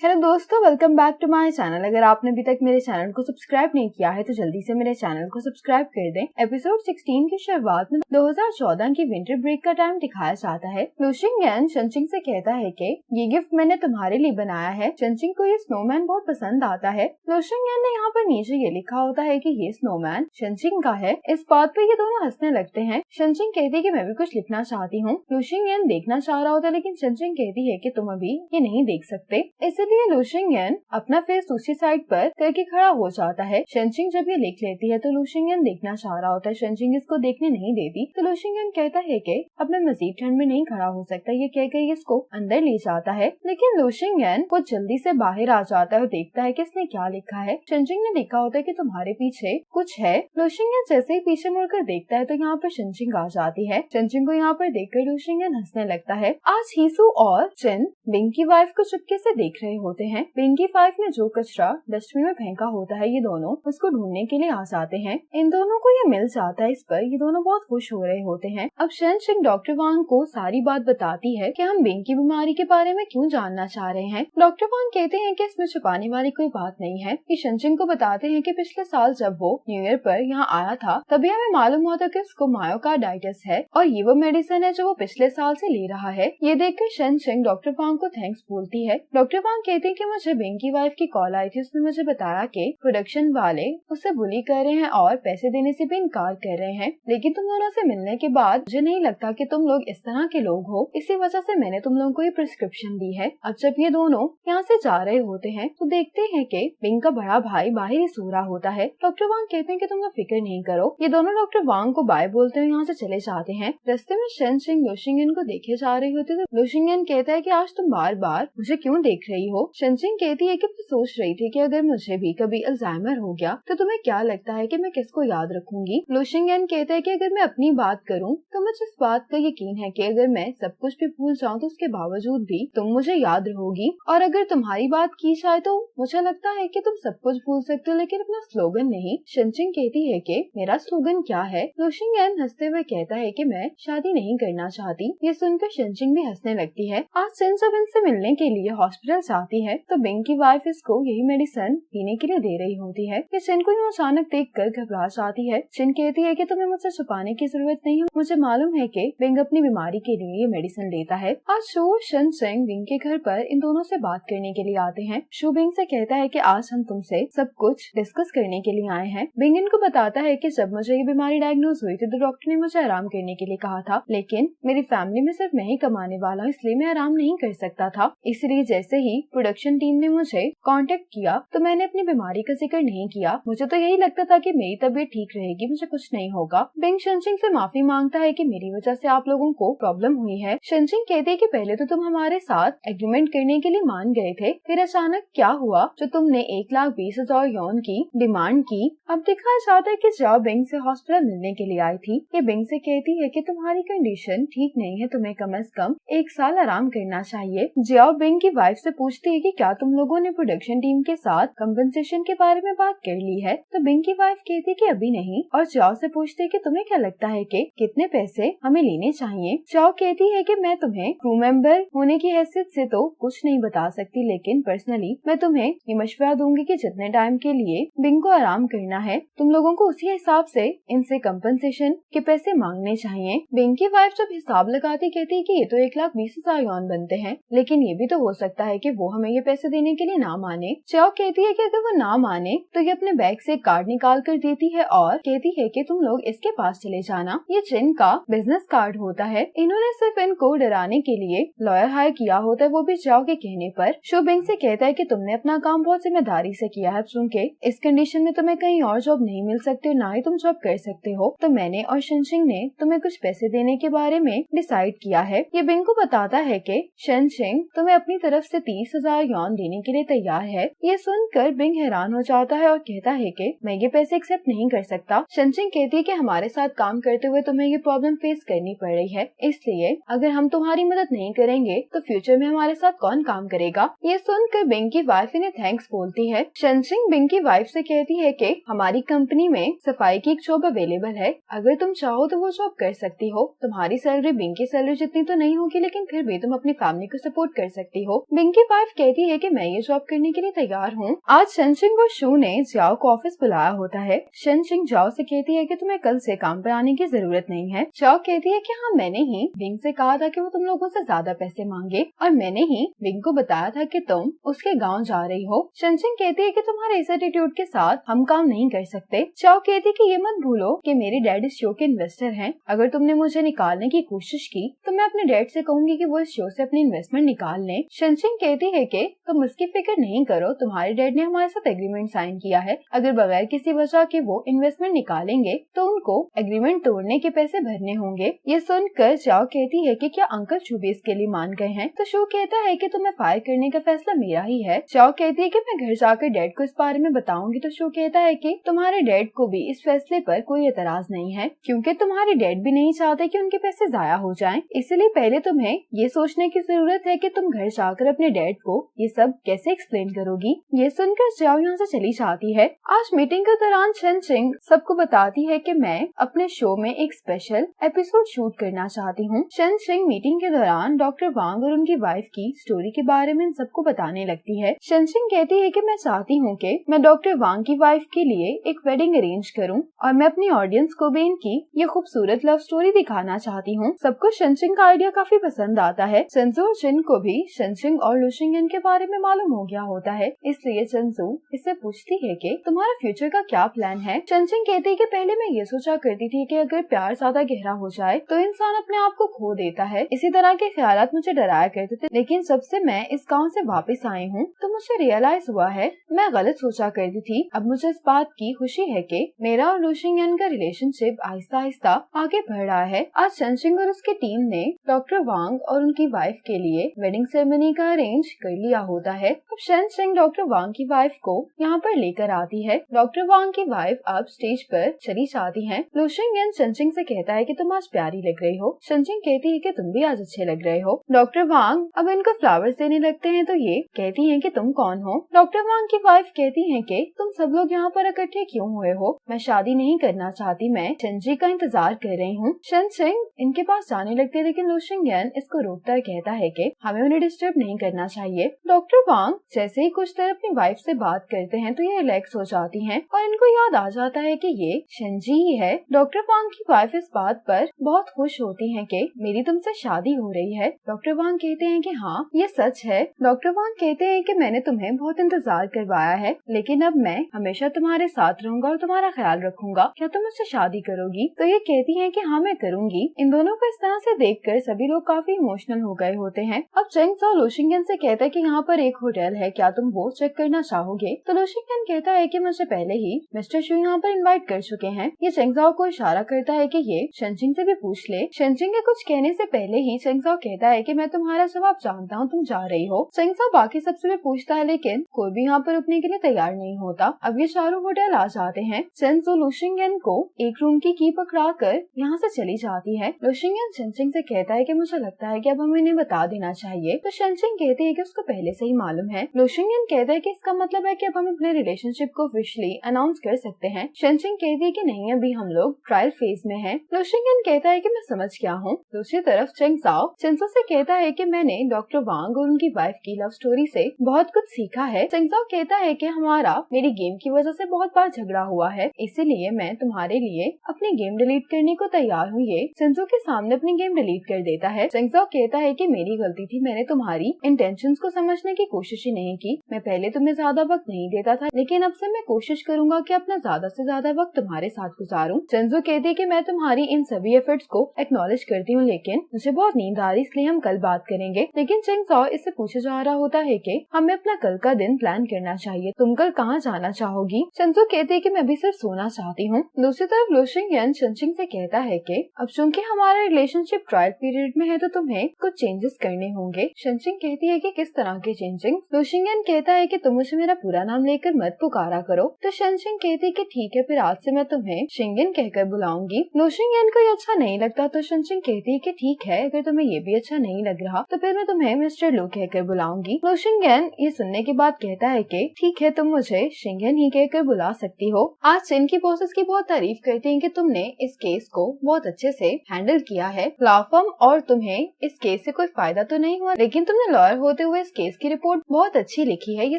Hello दोस्तों, welcome back to my channel. अगर आपने अभी तक मेरे चैनल को सब्सक्राइब नहीं किया है तो जल्दी से मेरे चैनल को सब्सक्राइब कर दें। एपिसोड 16 की शुरुआत में 2014 की विंटर ब्रेक का टाइम दिखाया जाता है। लुशिंग शनचिंग से कहता है कि ये गिफ्ट मैंने तुम्हारे लिए बनाया है। शनचिंग को ये स्नोमैन बहुत पसंद आता है। लुशिंग ने यहाँ पर नीचे ये लिखा होता है कि ये स्नोमैन शनचिंग का है। इस बात पे ये दोनों हंसने लगते हैं। शनचिंग कहती है कि मैं भी कुछ लिखना चाहती हूँ। लुशिंग देखना चाह रहा होता है लेकिन शनचिंग कहती है कि तुम अभी ये नहीं देख सकते। इसलिए लुशिंग अपना फेस दूसरी साइड पर करके खड़ा हो जाता है। शनचिंग जब ये लिख लेती है तो लुशिंग देखना चाह रहा होता है। शनचिंग इसको देखने नहीं देती तो लुशिंग कहता है कि अब मैं मजीद ठंड में नहीं खड़ा हो सकता। ये कहकर इसको अंदर ले जाता है लेकिन लुशिंग वो जल्दी से बाहर आ जाता है और देखता है कि इसने क्या लिखा है। शनचिंग ने लिखा होता है कि तुम्हारे पीछे कुछ है। लुशिंग जैसे ही पीछे मुड़कर देखता है तो यहाँ पर शनचिंग आ जाती है। शनचिंग को यहाँ पर देखकर लुशिंग हंसने लगता है। आज हीसू और चिन बिंग की वाइफ को चुपके से देख रहे होते हैं। बिंग की वाइफ ने जो कचरा डस्टबिन में फेंका होता है ये दोनों उसको ढूंढने के लिए आ जाते हैं। इन दोनों को ये मिल जाता है। इस पर ये दोनों बहुत खुश हो रहे होते हैं। अब शनचिंग डॉक्टर वांग को सारी बात बताती है कि हम बिंग की बीमारी के बारे में क्यों जानना चाह रहे हैं। डॉक्टर वांग कहते हैं कि इसमें छुपाने वाली कोई बात नहीं है। कि शनचिंग को बताते हैं कि पिछले साल जब वो न्यू ईयर पर यहाँ आया था तभी हमें मालूम हुआ था कि उसको मायोकार्डाइटिस है और ये वो मेडिसिन है जो वो पिछले साल से ले रहा है। ये देखकर शनचिंग डॉक्टर वांग को थैंक्स बोलती है। डॉक्टर वांग कहते हैं कि मुझे बिंग की वाइफ की कॉल आई थी। उसने मुझे बताया कि प्रोडक्शन वाले उसे बुली कर रहे हैं और पैसे देने से भी इनकार कर रहे हैं। लेकिन तुम दोनों से मिलने के बाद मुझे नहीं लगता कि तुम लोग इस तरह के लोग हो। इसी वजह से मैंने तुम लोगों को ये प्रिस्क्रिप्शन दी है। अब जब ये दोनों यहाँ से जा रहे होते हैं तो देखते हैं कि बिंग का बड़ा भाई बाहर ही सो रहा होता है। डॉक्टर वांग कहते हैं कि तुम लोग फिक्र नहीं करो। ये दोनों डॉक्टर वांग को बाय बोलते हुए यहाँ से चले जाते हैं। रास्ते में शनचिंग लुशिंग को देखे जा रही होती है तो लुशिंग कहता है कि आज तुम बार बार मुझे क्यों देख रही हो। शनचिंग कहती है कि मैं सोच रही थी कि अगर मुझे भी कभी अल्जाइमर हो गया तो तुम्हें क्या लगता है कि मैं किसको याद रखूंगी। लुशिंग कहता है कि अगर मैं अपनी बात करूं तो मुझे इस बात का यकीन है कि अगर मैं सब कुछ भी भूल जाऊं तो उसके बावजूद भी तुम मुझे याद रहोगी। और अगर तुम्हारी बात की जाए तो मुझे लगता है कि तुम सब कुछ भूल सकते हो लेकिन अपना स्लोगन नहीं। शनचिंग कहती है कि मेरा स्लोगन क्या है। लुशिंग हंसते हुए कहता है कि मैं शादी नहीं करना चाहती। ये सुनकर शनचिंग भी हंसने लगती है। आज चिन जब इनसे मिलने के लिए हॉस्पिटल जाती है तो बिंग की वाइफ इसको यही मेडिसिन पीने के लिए दे रही होती है। ये चिन को यूँ अचानक देखकर घबरा जाती है। चिन कहती है कि तुम्हें मुझसे छुपाने की जरूरत नहीं है। मुझे मालूम है कि बिंग अपनी बीमारी के लिए ये मेडिसिन लेता है। आज शू और शनचिंग बिंग के घर पर इन दोनों से बात करने के लिए आते हैं। शू बिंग से कहता है कि आज हम तुमसे सब कुछ डिस्कस करने के लिए आए हैं। बिंग इनको बताता है कि जब मुझे ये बीमारी डायग्नोज हुई थी तो डॉक्टर ने मुझे आराम करने के लिए कहा था लेकिन मेरी फैमिली में सिर्फ मैं ही कमाने वाला हूँ इसलिए मैं आराम नहीं कर सकता था। इसलिए जैसे ही प्रोडक्शन टीम ने मुझे कांटेक्ट किया तो मैंने अपनी बीमारी का जिक्र नहीं किया। मुझे तो यही लगता था कि मेरी तबीयत ठीक रहेगी, मुझे कुछ नहीं होगा। बिंग शनचिंग से माफी मांगता है कि मेरी वजह से आप लोगों को प्रॉब्लम हुई है। शनचिंग कहते हैं कि पहले तो तुम हमारे साथ एग्रीमेंट करने के लिए मान गए थे, फिर अचानक क्या हुआ जो तुमने 1,20,000 यौन की डिमांड की। अब दिखाया जाता है कि जाओ बिंग से हॉस्पिटल मिलने के लिए आई थी। ये बिंग से कहती है कि तुम्हारी कंडीशन ठीक नहीं है, तुम्हें कम से कम 1 साल आराम करना चाहिए। जाओ बिंग की वाइफ से पूछती है कि क्या तुम लोगों ने प्रोडक्शन टीम के साथ कंपनसेशन के बारे में बात कर ली है। तो बिंग की वाइफ कहती है कि अभी नहीं और जाओ से पूछती है कि तुम्हें क्या लगता है कि कितने पैसे हमें लेने चाहिए। जाओ कहती है कि मैं तुम्हें क्रू मेंबर होने की हैसियत से तो कुछ नहीं बता सकती लेकिन पर्सनली मैं तुम्हें ये मशवरा दूंगी कि जितने टाइम के लिए बिंग को आराम करना है तुम लोगों को उसी हिसाब से इनसे कंपनसेशन के पैसे मांगने चाहिए। बिंग की वाइफ जब हिसाब लगाती कहती है कि ये तो 1,20,000 यौन बनते हैं लेकिन ये भी तो हो सकता है कि वो हमें ये पैसे देने के लिए ना माने। चाओ कहती है कि अगर वो ना माने तो ये अपने बैग से एक कार्ड निकाल कर देती है और कहती है कि तुम लोग इसके पास चले जाना। ये चिन का बिजनेस कार्ड होता है। इन्होंने सिर्फ इनको डराने के लिए लॉयर हायर किया होता है, वो भी चाओ के कहने पर। शो बिंग से कहता है कि तुमने अपना काम बहुत जिम्मेदारी से किया है, चूँकि इस कंडीशन में तुम्हें कहीं और जॉब नहीं मिल सकती और ना ही तुम जॉब कर सकते हो तो मैंने और शनचिंग ने तुम्हें कुछ पैसे देने के बारे में डिसाइड किया है। ये बिंग को बताता है कि शनचिंग तुम्हें अपनी तरफ से 30,000 यौन देने के लिए तैयार है। ये सुनकर बिंग हैरान हो जाता है और कहता है कि मैं ये पैसे एक्सेप्ट नहीं कर सकता। शनचिंग कहती है कि हमारे साथ काम करते हुए तुम्हें ये प्रॉब्लम फेस करनी पड़ रही है, इसलिए अगर हम तुम्हारी मदद नहीं करेंगे तो फ्यूचर में हमारे साथ कौन काम करेगा। ये सुनकर बिंग की वाइफ इन्हें थैंक्स बोलती है। शनचिंग बिंग की वाइफ से कहती है कि हमारी कंपनी में सफाई की एक जॉब अवेलेबल है, अगर तुम चाहो तो वो जॉब कर सकती हो। तुम्हारी सैलरी बिंग की सैलरी जितनी तो नहीं होगी लेकिन फिर भी तुम अपनी फैमिली को सपोर्ट कर सकती हो। बिंग की वाइफ वाइफ कहती है कि मैं ये जॉब करने के लिए तैयार हूँ। आज शेनशिंग और शू ने जाओ को ऑफिस बुलाया होता है। शेनशिंग जाओ से कहती है कि तुम्हें कल से काम पर आने की जरूरत नहीं है। जाओ कहती है कि हाँ, मैंने ही विंग से कहा था कि वो तुम लोगों से ज्यादा पैसे मांगे और मैंने ही विंग को बताया था कि तुम उसके गाँव जा रही हो। शेनशिंग कहती है कि तुम्हारे इस एटीट्यूड के साथ हम काम नहीं कर सकते। जाओ कहती है कि ये मत भूलो कि मेरे डैड इस शो के इन्वेस्टर हैं। अगर तुमने मुझे निकालने की कोशिश की तो मैं अपने डैड से कहूंगी कि वो इस शो से अपनी इन्वेस्टमेंट निकाल लें। शेनशिंग कहती है कि तुम उसकी फिक्र नहीं करो, तुम्हारे डैड ने हमारे साथ एग्रीमेंट साइन किया है। अगर बगैर किसी वजह के वो इन्वेस्टमेंट निकालेंगे तो उनको एग्रीमेंट तोड़ने के पैसे भरने होंगे। ये सुनकर जाओ कहती है कि क्या अंकल शू भी इसके लिए मान गए हैं? तो शू कहता है कि तुम्हें फायर करने का फैसला मेरा ही है। जाओ कहती है कि मैं घर जाकर डैड को इस बारे में बताऊंगी। तो शू कहता है कि तुम्हारे डैड को भी इस फैसले पर कोई एतराज नहीं है, क्योंकि तुम्हारे डैड भी नहीं चाहते कि उनके पैसे जाया हो जाएं। इसलिए पहले तुम्हें ये सोचने की जरूरत है कि तुम घर जाकर अपने डैड को ये सब कैसे एक्सप्लेन करोगी। ये सुनकर जाओ यहाँ से चली जाती है। आज मीटिंग के दौरान शेनशिंग सबको बताती है कि मैं अपने शो में एक स्पेशल एपिसोड शूट करना चाहती हूँ। शेनशिंग मीटिंग के दौरान डॉक्टर वांग और उनकी वाइफ की स्टोरी के बारे में सबको बताने लगती है। शेनशिंग कहती है कि मैं चाहती हूँ कि मैं डॉक्टर वांग की वाइफ के लिए एक वेडिंग अरेंज करूँ और मैं अपनी ऑडियंस को भी इनकी ये खूबसूरत लव स्टोरी दिखाना चाहती हूँ। सबको शेनशिंग का आइडिया काफी पसंद आता है। चंजू और जिन को भी शेनशिंग और लुशिंगन के बारे में मालूम हो गया होता है, इसलिए चंजू इससे पूछती है कि तुम्हारा फ्यूचर का क्या प्लान है। शेनशिंग कहती है कि पहले मैं ये सोचा करती थी कि अगर प्यार ज्यादा गहरा हो जाए तो इंसान अपने आप को खो देता है। इसी तरह के ख्यालात मुझे डराया करते थे, लेकिन जब से मैं इस गाँव से वापस आई हूँ तो मुझे रियलाइज हुआ है मैं गलत सोचा करती थी। अब मुझे इस बात की खुशी है कि मेरा और लुशिंगन का रिलेशनशिप आहिस्ता आहिस्ता आगे बढ़ रहा है। आज शेनशिंग और उसकी टीम ने डॉक्टर वांग और उनकी वाइफ के लिए वेडिंग सेरेमनी का अरेंज कर लिया होता है। अब शेनशिंग डॉक्टर वांग की वाइफ को यहाँ पर लेकर आती है। डॉक्टर वांग की वाइफ अब स्टेज पर चली जाती है। लुशिंगन शेनशिंग से कहता है कि तुम आज प्यारी लग रही हो। शेनशिंग कहती है कि तुम भी आज अच्छे लग रहे हो। डॉक्टर वांग अब इनको फ्लावर्स देने लगते हैं तो ये कहती है कि तुम कौन हो। डॉक्टर वांग की वाइफ कहती है कि तुम सब लोग यहाँ पर इकट्ठे क्यों हुए हो? मैं शादी नहीं करना चाहती, मैं शेनजी का इंतजार कर रही हूँ। शेनशिंग इनके पास जाने लगते हैं, लेकिन लुशिंगन इसको रोककर कहता है कि हमें उन्हें डिस्टर्ब नहीं करना चाहिए। डॉक्टर वांग जैसे ही कुछ देर अपनी वाइफ से बात करते हैं तो ये रिलैक्स हो जाती हैं और इनको याद आ जाता है कि ये शेनजी ही है। डॉक्टर वांग की वाइफ इस बात पर बहुत खुश होती है कि मेरी तुमसे शादी हो रही है। डॉक्टर वांग कहते हैं कि हाँ, ये सच है। डॉक्टर वांग कहते हैं कि मैंने तुम्हें बहुत इंतजार करवाया है, लेकिन अब मैं हमेशा तुम्हारे साथ रहूंगा और तुम्हारा ख्याल रखूंगा। क्या तुम मुझसे शादी करोगी? तो ये कहती है कि हाँ, मैं करूंगी। इन दोनों को इस तरह से देखकर सभी लोग काफी इमोशनल हो गए होते हैं। अब चेंग सो लुशिंगन से कहता है कि यहाँ पर एक होटल है, क्या तुम वो चेक करना चाहोगे? तो लुशिंगन कहता है कि मुझे पहले ही मिस्टर शू यहाँ पर इनवाइट कर चुके हैं। ये चेंग सो को इशारा करता है कि ये शेनशिंग से भी पूछ ले। शेनशिंग के कुछ कहने से पहले ही चेंग सो कहता है कि मैं तुम्हारा जवाब जानता हूँ, तुम जा रही हो। चेंग सो बाकी सबसे भी पूछता है, लेकिन कोई भी यहाँ पर रुकने के लिए तैयार नहीं होता। अब ये चारों होटल आ जाते हैं। चेंग सो लुशिंगन को एक रूम की पकड़ा कर यहाँ से चली जाती है। लुशिंगन शेनशिंग से कहता है कि मुझे लगता है कि अब हमें इन्हें बता देना चाहिए। तो शेनशिंग कहती है कि उसको पहले से ही मालूम है। लुशिंगन कहता है कि इसका मतलब है कि अब हम अपने रिलेशनशिप को ऑफिशियली अनाउंस कर सकते हैं। शेनशिंग कहती है कि नहीं, अभी हम लोग ट्रायल फेज में हैं। लुशिंगन कहता है कि मैं समझ गया हूँ। दूसरी तरफ चेंगसो से कहता है कि मैंने डॉक्टर वांग और उनकी वाइफ की लव स्टोरी से बहुत कुछ सीखा है। चेंगसो कहता है कि हमारा मेरी गेम की वजह से बहुत बार झगड़ा हुआ है, इसीलिए मैं तुम्हारे लिए अपनी गेम डिलीट करने को तैयार हूँ। ये चेंगसो के सामने अपनी गेम डिलीट कर देता है। चेंगसो कहता है कि मेरी गलती थी, मैंने तुम्हारी इंटेंशंस को समझने की कोशिश ही नहीं की। मैं पहले तुम्हें ज्यादा वक्त नहीं देता था, लेकिन अब से मैं कोशिश करूंगा कि अपना ज्यादा से ज्यादा वक्त तुम्हारे साथ गुजारूं। चेंगसो कहती है कि मैं तुम्हारी इन सभी एफर्ट्स को एक्नॉलेज करती हूँ, लेकिन मुझे बहुत नींद आ रही, इसलिए हम कल बात करेंगे। लेकिन चेंगसो इससे पूछा जा रहा होता है कि हमें अपना कल का दिन प्लान करना चाहिए, तुम कल कहाँ जाना चाहोगी? चेंगसो कहती है कि मैं भी सिर्फ सोना चाहती हूँ। दूसरी तरफ लुशिंगन शेनशिंग से कहता है कि अब चूंकि हमारा रिलेशनशिप ट्रायल पीरियड में है तो तुम्हें कुछ चेंजेस करने होंगे। शेनशिंग कहती है कि किस तरह के चेंजिंग? लुशिंगन कहता है कि तुम मुझे मेरा पूरा नाम लेकर मत पुकारा करो। तो शेनशिंग कहती है कि ठीक है, फिर आज से मैं तुम्हें शिंगन कहकर बुलाऊंगी। लुशिंगन को ये अच्छा नहीं लगता तो शेनशिंग कहती है कि ठीक है, अगर तुम्हें ये भी अच्छा नहीं लग रहा तो फिर मैं तुम्हें मिस्टर लू कहकर बुलाऊंगी। लुशिंगन ये सुनने के बाद कहता है कि ठीक है, तुम मुझे शिंगन ही कहकर बुला सकती हो। आज चिन की बॉसेस की बहुत तारीफ करती हैं कि तुमने इस केस को बहुत अच्छे से हैंडल किया है। लॉ फर्म और तुम्हें इस केस से कोई फायदा तो नहीं हुआ, लेकिन तुमने लॉयर होते हुए हुए इस केस की रिपोर्ट बहुत अच्छी लिखी है। ये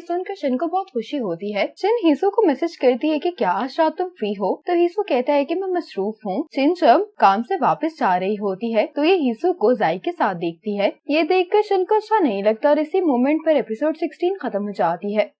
सुनकर शिन को बहुत खुशी होती है। शिन हीसू को मैसेज करती है कि क्या आज रात तुम फ्री हो, तो हीसू कहता है कि मैं मसरूफ हूँ। शिन जब काम से वापस जा रही होती है तो ये हीसू को जाई के साथ देखती है। ये देखकर शिन को अच्छा नहीं लगता और इसी मोमेंट पर एपिसोड 16 खत्म हो जाती है।